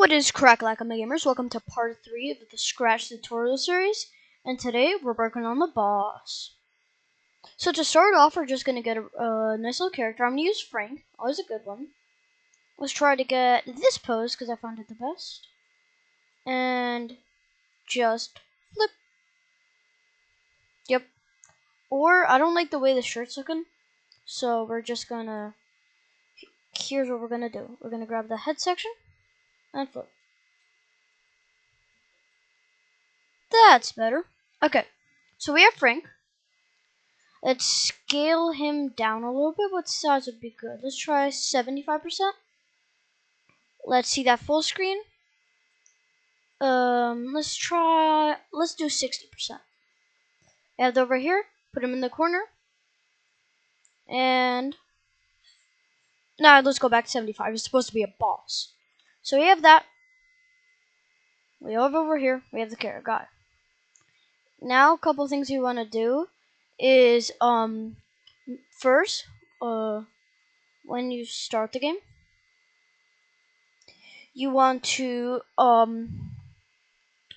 What is crack-a-lack, gamers? Welcome to part 3 of the Scratch tutorial series, and today we're working on the boss. So to start off, we're just going to get a nice little character. I'm going to use Frank, always a good one. Let's try to get this pose, because I found it the best. And just flip. Yep. Or, I don't like the way the shirt's looking, so we're just going to... Here's what we're going to do. We're going to grab the head section, and flip. That's better. Okay, so we have Frank. Let's scale him down a little bit. What size would be good? Let's try 75%. Let's see that full screen. Let's do 60%. Add over here, put him in the corner. And now let's go back to 75. It's supposed to be a boss. So we have that. We have over here, we have the carrot guy. Now a couple things you want to do is first, when you start the game, you want to when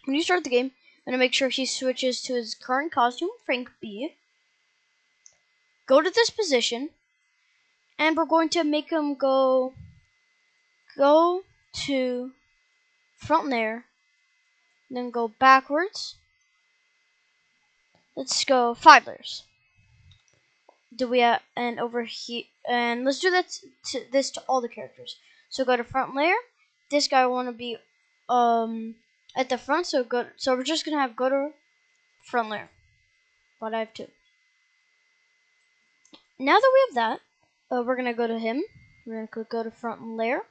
you start the game, I'm gonna make sure he switches to his current costume, Frank B. Go to this position, and we're going to make him go to front layer, then go backwards. Let's go 5 layers. Do we have, and over here, and let's do that to all the characters. So go to front layer. This guy want to be at the front, so we're just gonna have go to front layer. But I have 2. Now that we have that, we're gonna go to him. We're gonna go to front layer.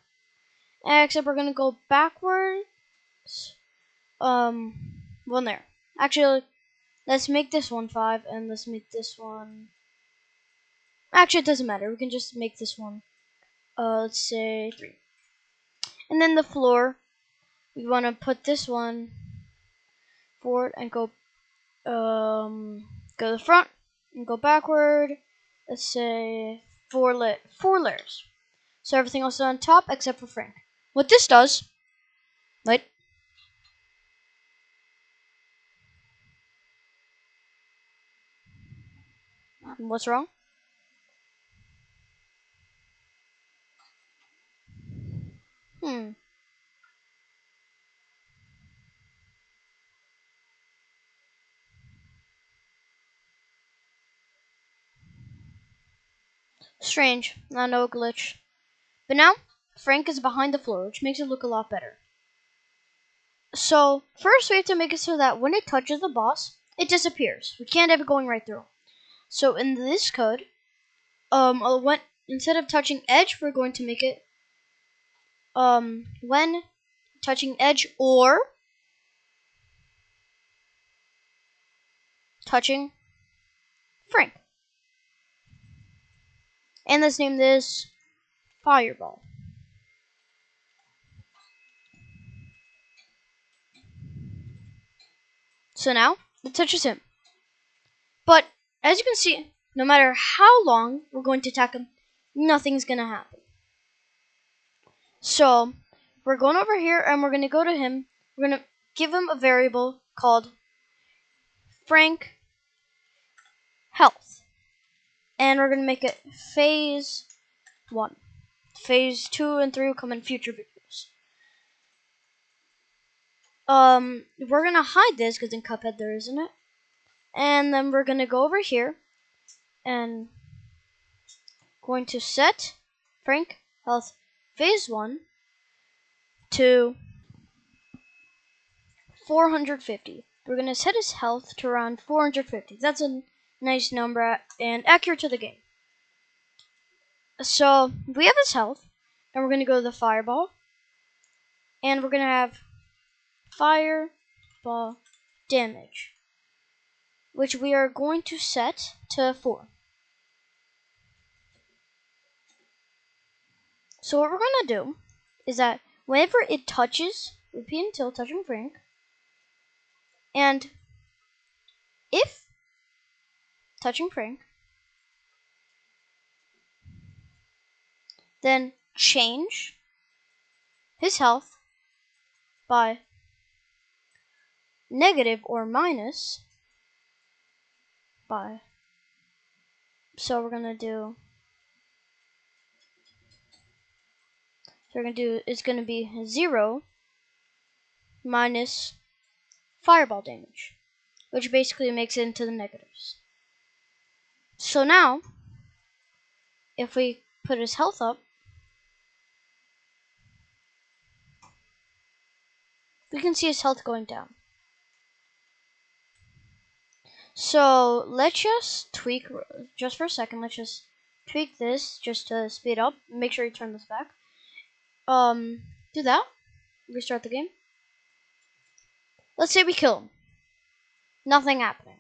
Except we're gonna go backwards. 1 layer. Actually, let's make this one 5, and let's make this one. Actually, it doesn't matter. We can just make this one. Let's say 3. And then the floor, we want to put this one forward and go to the front and go backward. Let's say 4 layers. So everything else is on top except for Frank. What this does, wait. What's wrong? Strange. I know a glitch. But now, Frank is behind the floor, which makes it look a lot better. So, first we have to make it so that when it touches the boss, it disappears. We can't have it going right through. So in this code, instead of touching edge, we're going to make it when touching edge or touching Frank. And let's name this Fireball. So now, it touches him. But, as you can see, no matter how long we're going to attack him, nothing's going to happen. So, we're going over here, and we're going to go to him. We're going to give him a variable called Frank Health. And we're going to make it phase 1. Phase 2 and 3 will come in future videos. We're going to hide this because in Cuphead there isn't it. And then we're going to go over here and going to set Frank Health phase 1 to 450. We're going to set his health to around 450. That's a nice number and accurate to the game. So we have his health, and we're going to go to the Fireball, and we're going to have Fireball damage, which we are going to set to 4. So what we're going to do is that whenever it touches, repeat until touching Frank, and if touching Frank, then change his health by negative or minus by. So we're gonna do. It's gonna be 0 minus fireball damage, which basically makes it into the negatives. So now, if we put his health up, we can see his health going down. So let's just tweak, just for a second, let's just tweak this just to speed up. Make sure you turn this back. Do that. Restart the game. Let's say we kill him. Nothing happening.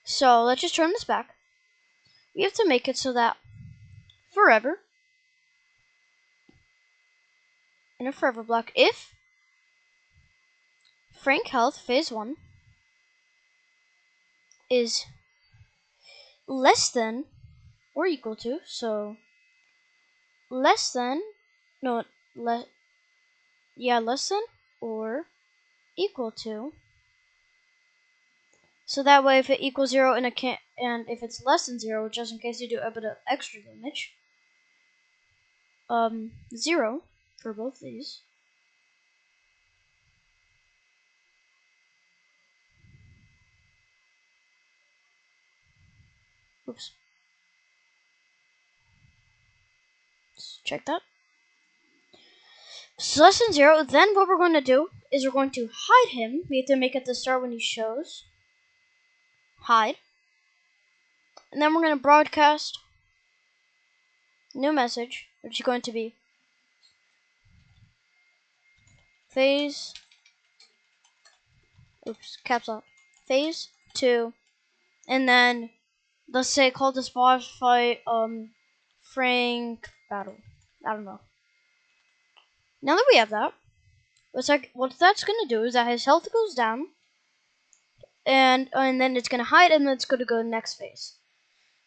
So let's just turn this back. We have to make it so that forever, in a forever block, if Frank health phase 1 is less than or equal to, so less than, no, less than or equal to. So that way, if it equals 0 and if it's less than 0, just in case you do a bit of extra damage, 0 for both these. Oops. Let's check that. So less than 0. Then what we're going to do is we're going to hide him. We have to make it the start when he shows. Hide. And then we're going to broadcast new message, which is going to be phase. Oops, caps lock. Phase 2. And then let's say call this boss fight Frank battle. I don't know. Now that we have that, what that's gonna do is that his health goes down, and then it's gonna hide, and then it's gonna go to the next phase.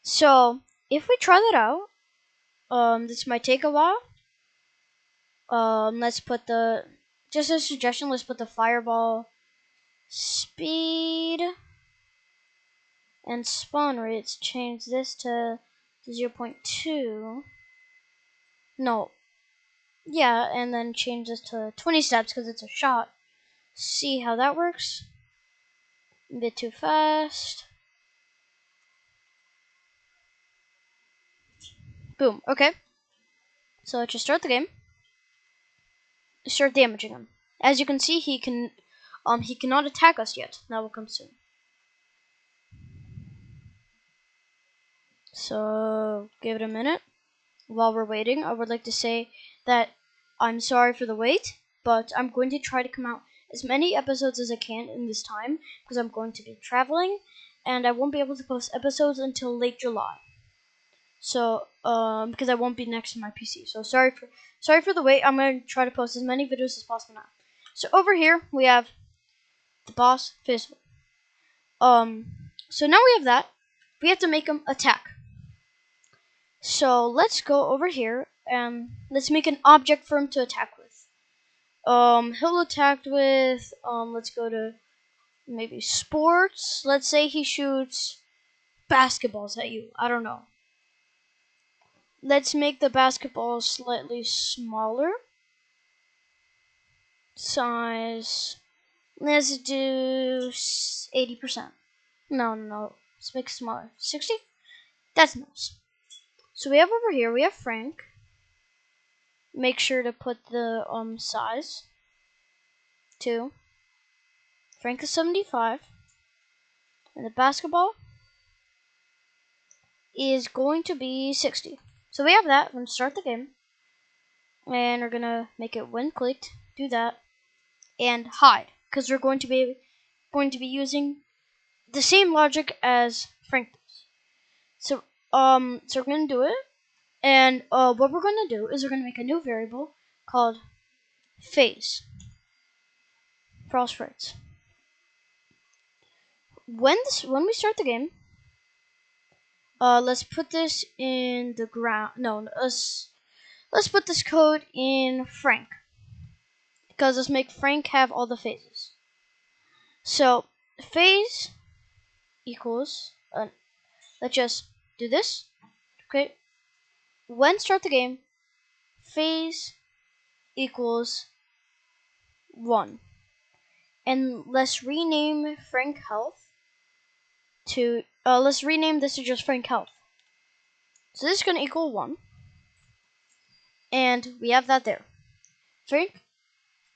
So if we try that out, this might take a while. Let's put just a suggestion. Let's put the fireball speed and spawn rates. Change this to 0.2. No. Yeah, and then change this to 20 steps because it's a shot. See how that works. A bit too fast. Boom. Okay. So let's just start the game. Start damaging him. As you can see, he cannot attack us yet. That will come soon. So give it a minute. While we're waiting, I would like to say that I'm sorry for the wait, but I'm going to try to come out as many episodes as I can in this time because I'm going to be traveling and I won't be able to post episodes until late July. So because I won't be next to my PC. So sorry for the wait. I'm going to try to post as many videos as possible now. So over here we have the boss physical. So now we have that. We have to make him attack. So let's go over here and let's make an object for him to attack with. He'll attack with, let's go to maybe sports. Let's say he shoots basketballs at you. I don't know. Let's make the basketball slightly smaller. Size. Let's do 80%. No. Let's make it smaller. 60? That's nice. So we have over here, we have Frank. Make sure to put the size to Frank is 75. And the basketball is going to be 60. So we have that. We're going to start the game. And we're going to make it when clicked. Do that. And hide. Because we're going to be using the same logic as Frank does. So we're going to do it. And what we're going to do is we're going to make a new variable called phase for all sprites. When we start the game, let's put this in the ground. No, let's put this code in Frank. because let's make Frank have all the phases. So phase equals, let's just do this. Okay. When start the game, phase equals 1. And let's rename Frank Health to, let's rename this to just Frank Health. So this is going to equal 1. And we have that there. Frank,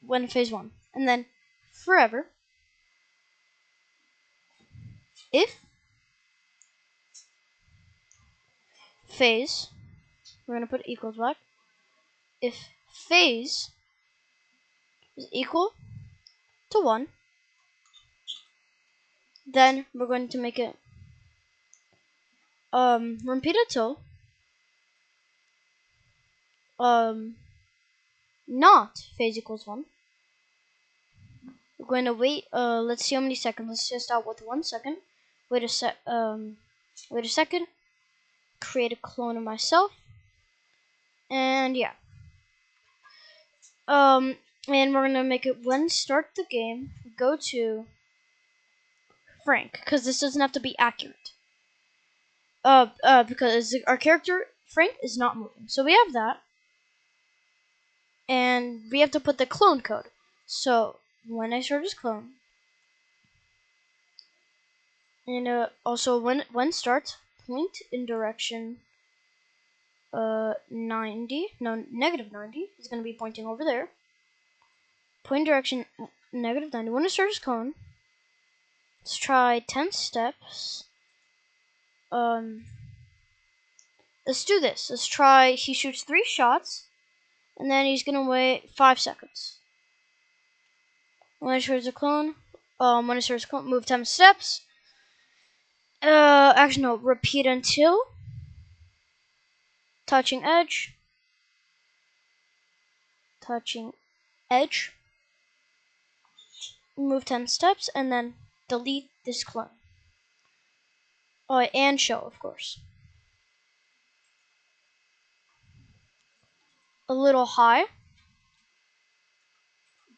when phase 1. And then forever, if phase, we're going to put equals back. If phase is equal to 1, then we're going to make it repeat it till not phase equals 1. We're going to wait, let's see how many seconds. Let's just start with 1 second. Wait a second. Create a clone of myself. And yeah. And we're gonna make it when start the game, go to Frank, because this doesn't have to be accurate. Because our character Frank is not moving. So we have that. And we have to put the clone code. So when I start as clone, and also when start, point in direction negative 90 is going to be pointing over there. Point direction negative 90. When it start as clone, let's try 10 steps. Let's do this. Let's try, he shoots 3 shots, and then he's going to wait 5 seconds. When it starts a clone, move 10 steps. Actually no, repeat until touching edge, move 10 steps, and then delete this clone. Oh, and show, of course. A little high,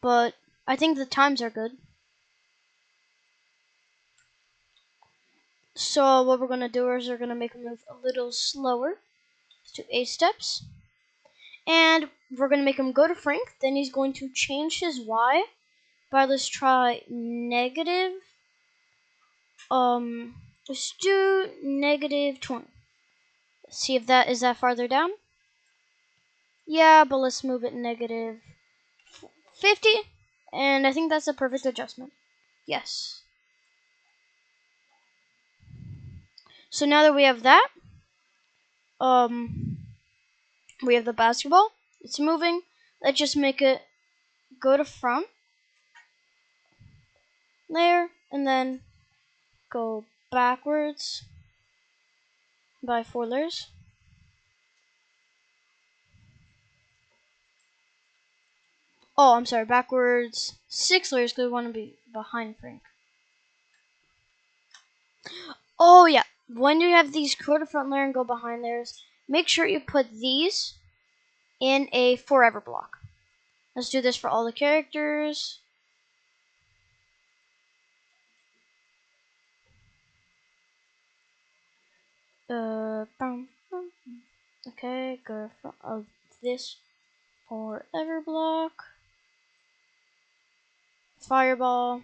but I think the times are good. So what we're going to do is we're going to make him move a little slower to 8 steps. And we're going to make him go to Frank. Then he's going to change his Y by, let's try negative. Let's do negative 20. Let's see if that is that farther down. Yeah, but let's move it negative 50. And I think that's a perfect adjustment. Yes. So now that we have that, we have the basketball. It's moving. Let's just make it go to front there, and then go backwards by 4 layers. Oh, I'm sorry, backwards 6 layers because we want to be behind Frank. Oh yeah, when you have these go to front layer and go behind layers, make sure you put these in a forever block. Let's do this for all the characters. Okay, go from this forever block. Fireball.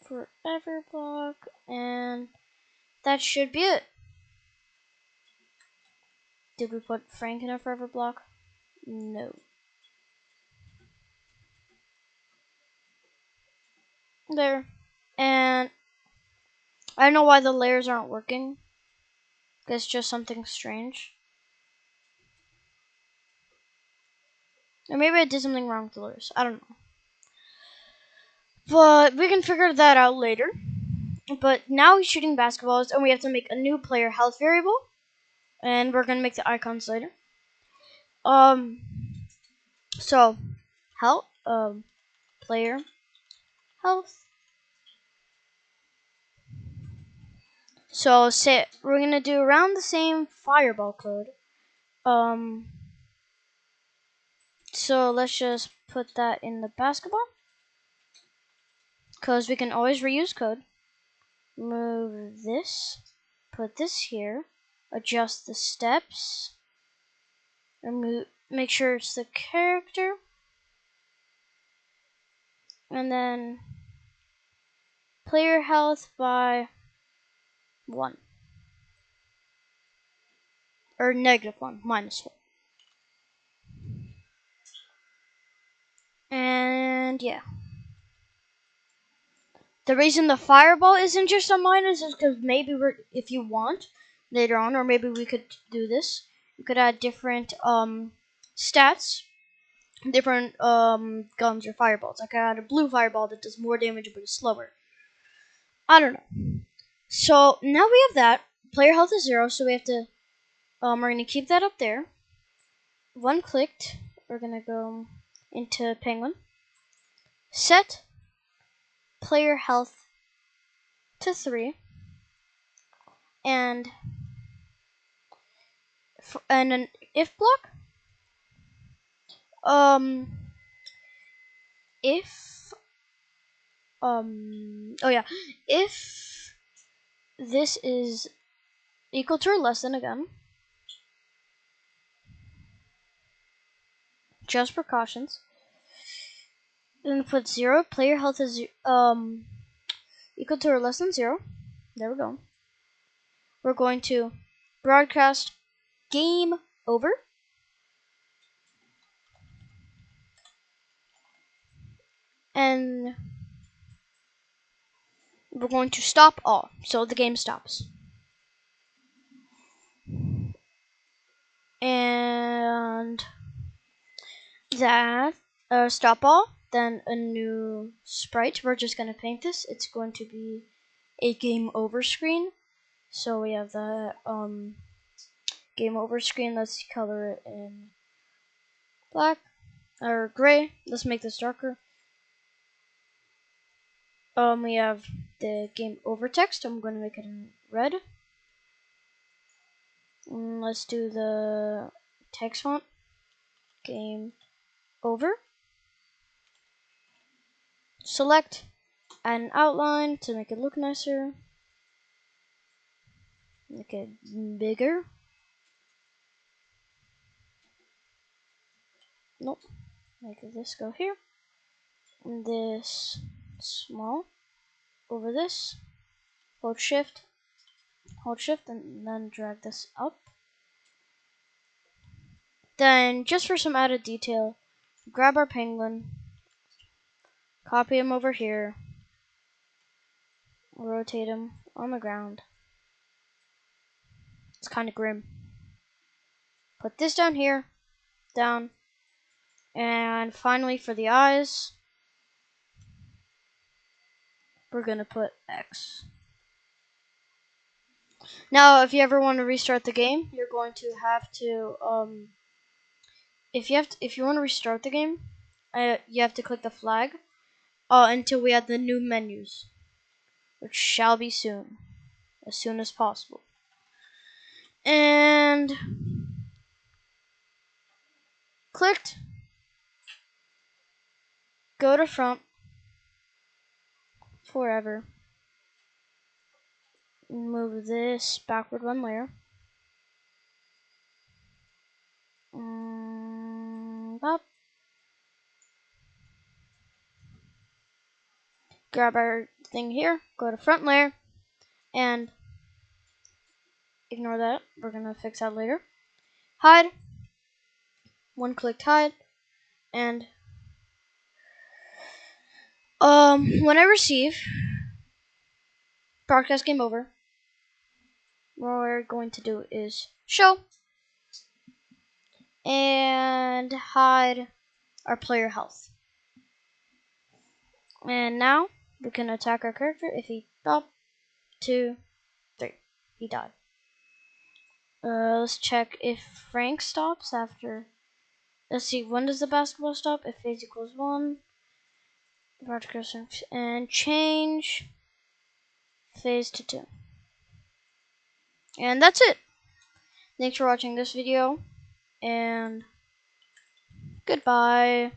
Forever block, and that should be it. Did we put Frank in a forever block? No. There. And I don't know why the layers aren't working. It's just something strange. Or maybe I did something wrong with the layers. I don't know. But we can figure that out later. But now he's shooting basketballs, and we have to make a new player health variable. And we're gonna make the icons later. So health, player health. So we're gonna do around the same fireball code. So let's just put that in the basketball, because we can always reuse code. Move this, put this here, adjust the steps, and make sure it's the character, and then player health by 1. Or -1, -1. And yeah. The reason the fireball isn't just a minus is because maybe if you want later on, or maybe we could do this. You could add different stats, different guns or fireballs. I could add a blue fireball that does more damage but is slower. I don't know. So now we have that. Player health is 0, so we have to we're gonna keep that up there. One clicked. We're gonna go into Penguin. Set player health to 3, and an if block. If oh yeah, if this is equal to or less than, again, just precautions. Then put 0. Player health is equal to or less than 0. There we go. We're going to broadcast game over. And we're going to stop all, so the game stops. And that stop all. Then a new sprite. We're just gonna paint this. It's going to be a game over screen. So we have the game over screen. Let's color it in black or gray. Let's make this darker. We have the game over text. I'm going to make it in red. Let's do the text font. Game over. Select an outline to make it look nicer. Make it bigger. Nope. Make this go here. And this small. Over this. Hold shift, and then drag this up. Then, just for some added detail, grab our penguin, copy him over here, rotate him on the ground. It's kind of grim. Put this down here, down, and finally for the eyes, we're gonna put X. Now, if you ever want to restart the game, you're going to have to if you want to restart the game, you have to click the flag until we add the new menus, which shall be soon, as soon as possible. And clicked. Go to front forever. Move this backward 1 layer. Up. Grab our thing here. Go to front layer, and ignore that. We're gonna fix that later. Hide. 1-click hide, and when I receive broadcast game over, what we're going to do is show and hide our player health. And now we can attack our character. If he up, 2, 3, he died. Let's check if Frank stops after. Let's see, when does the basketball stop? If phase equals 1, broadcast and change phase to 2. And that's it. Thanks for watching this video, and Goodbye.